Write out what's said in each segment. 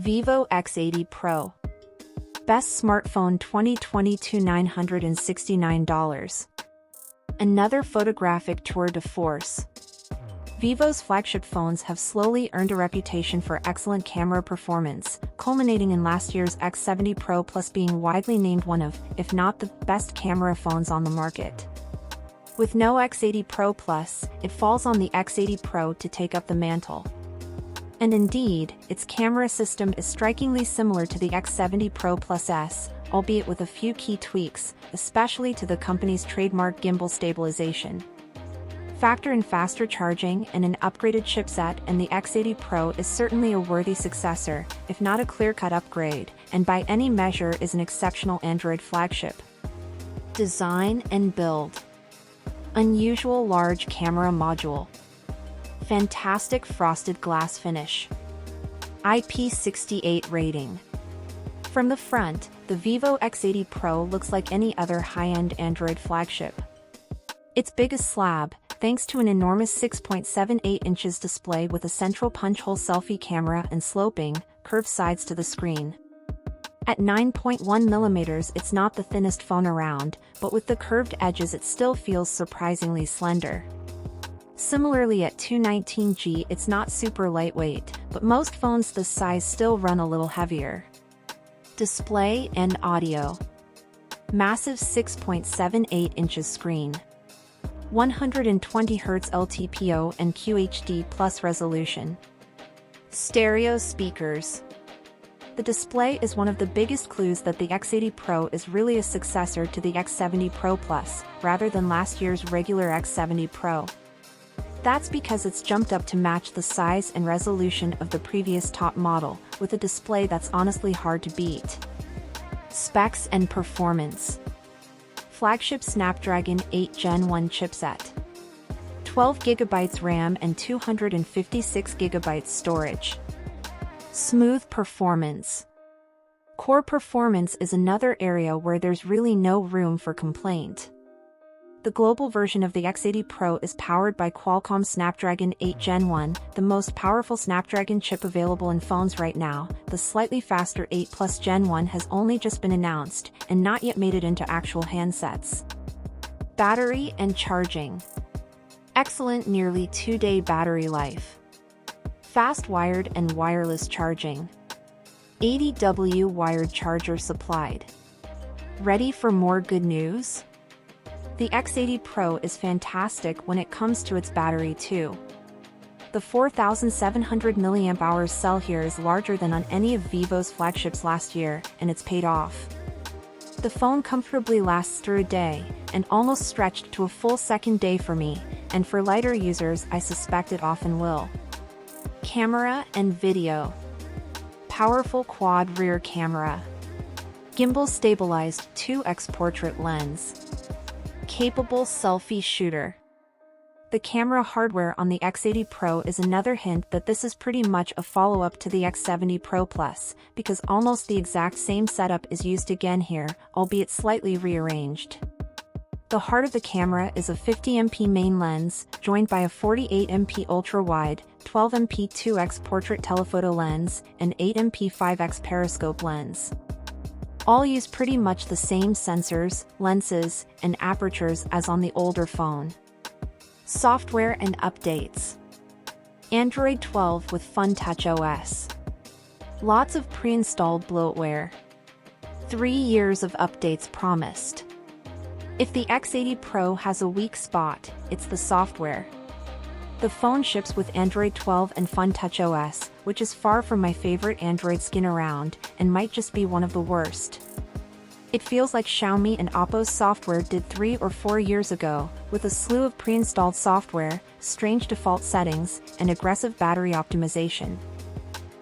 Vivo X80 Pro. Best smartphone 2022 $969. Another photographic tour de force. Vivo's flagship phones have slowly earned a reputation for excellent camera performance, culminating in last year's X70 Pro Plus being widely named one of, if not the best camera phones on the market. With no X80 Pro Plus, it falls on the X80 Pro to take up the mantle. And indeed, its camera system is strikingly similar to the X70 Pro Plus S, albeit with a few key tweaks, especially to the company's trademark gimbal stabilisation. Factor in faster charging and an upgraded chipset, and the X80 Pro is certainly a worthy successor, if not a clear-cut upgrade, and by any measure is an exceptional Android flagship. Design and build. Unusual large camera module. Fantastic frosted glass finish. IP68 rating. From the front, the Vivo X80 Pro looks like any other high-end Android flagship. Its big as slab, thanks to an enormous 6.78 inches display with a central punch-hole selfie camera and sloping, curved sides to the screen. At 9.1 mm it's not the thinnest phone around, but with the curved edges it still feels surprisingly slender. Similarly at 219G it's not super lightweight, but most phones this size still run a little heavier. Display and audio. Massive 6.78 inches screen. 120 Hz LTPO and QHD plus resolution. Stereo speakers. The display is one of the biggest clues that the X80 Pro is really a successor to the X70 Pro Plus, rather than last year's regular X70 Pro. That's because it's jumped up to match the size and resolution of the previous top model, with a display that's honestly hard to beat. Specs and performance. Flagship Snapdragon 8 Gen 1 chipset. 12GB RAM and 256GB storage. Smooth performance. Core performance is another area where there's really no room for complaint. The global version of the X80 Pro is powered by Qualcomm Snapdragon 8 Gen 1, the most powerful Snapdragon chip available in phones right now. The slightly faster 8 Plus Gen 1 has only just been announced, and not yet made it into actual handsets. Battery and charging. Excellent nearly 2-day battery life. Fast wired and wireless charging. 80W wired charger supplied. Ready for more good news? The X80 Pro is fantastic when it comes to its battery too. The 4,700 mAh cell here is larger than on any of Vivo's flagships last year, and it's paid off. The phone comfortably lasts through a day, and almost stretched to a full second day for me, and for lighter users I suspect it often will. Camera and video. Powerful quad rear camera. Gimbal stabilized 2x portrait lens. Capable selfie shooter. The camera hardware on the X80 Pro is another hint that this is pretty much a follow-up to the X70 Pro Plus, because almost the exact same setup is used again here, albeit slightly rearranged. The heart of the camera is a 50MP main lens, joined by a 48MP ultrawide, 12MP 2x portrait telephoto lens, and 8MP 5x periscope lens. All use pretty much the same sensors, lenses, and apertures as on the older phone. Software and updates. Android 12 with Funtouch OS. Lots of pre-installed bloatware. 3 years of updates promised. If the X80 Pro has a weak spot, it's the software. The phone ships with Android 12 and Funtouch OS, which is far from my favorite Android skin around, and might just be one of the worst. It feels like Xiaomi and Oppo's software did 3 or 4 years ago, with a slew of pre-installed software, strange default settings, and aggressive battery optimization.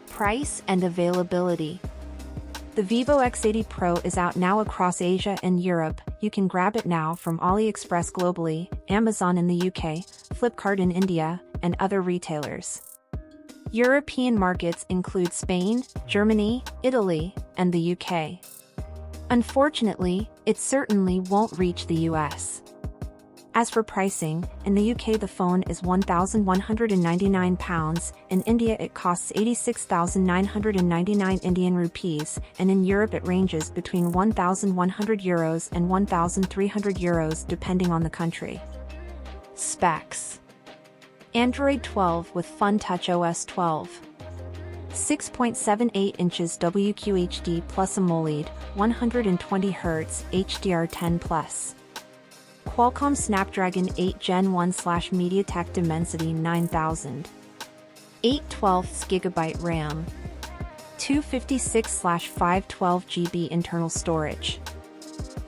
Price and availability. The Vivo X80 Pro is out now across Asia and Europe. You can grab it now from AliExpress globally, Amazon in the UK, Flipkart in India, and other retailers. European markets include Spain, Germany, Italy, and the UK. Unfortunately, it certainly won't reach the US. As for pricing, in the UK the phone is £1,199, in India it costs 86,999 Indian rupees, and in Europe it ranges between €1,100 and €1,300 depending on the country. Specs: Android 12 with Funtouch OS 12. 6.78 inches WQHD plus AMOLED, 120Hz HDR10+. Qualcomm Snapdragon 8 Gen 1/MediaTek Dimensity 9000. 8/12GB RAM. 256/512GB internal storage.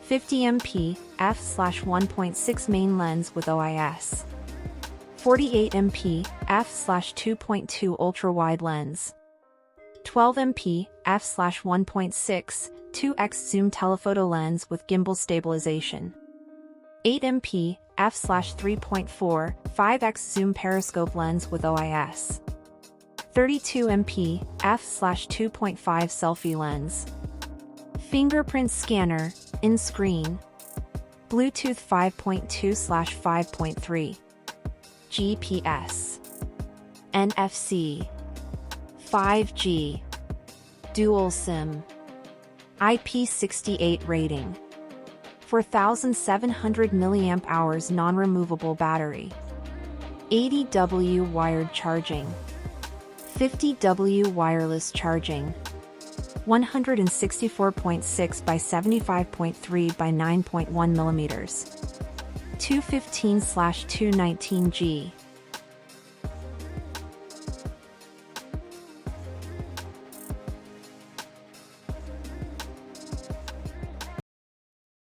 50MP f/1.6 main lens with OIS. 48MP f/2.2 ultrawide lens. 12MP f/1.6 2x zoom telephoto lens with gimbal stabilisation. 8MP f/3.4 5x zoom periscope lens with OIS. 32MP f/2.5 selfie lens. Fingerprint scanner, in-screen. Bluetooth 5.2/5.3. GPS. NFC. 5G. Dual SIM. IP68 rating. 4,700 mAh non-removable battery. 80W wired charging. 50W wireless charging. 164.6 by 75.3 by 9.1 mm. 215/219G.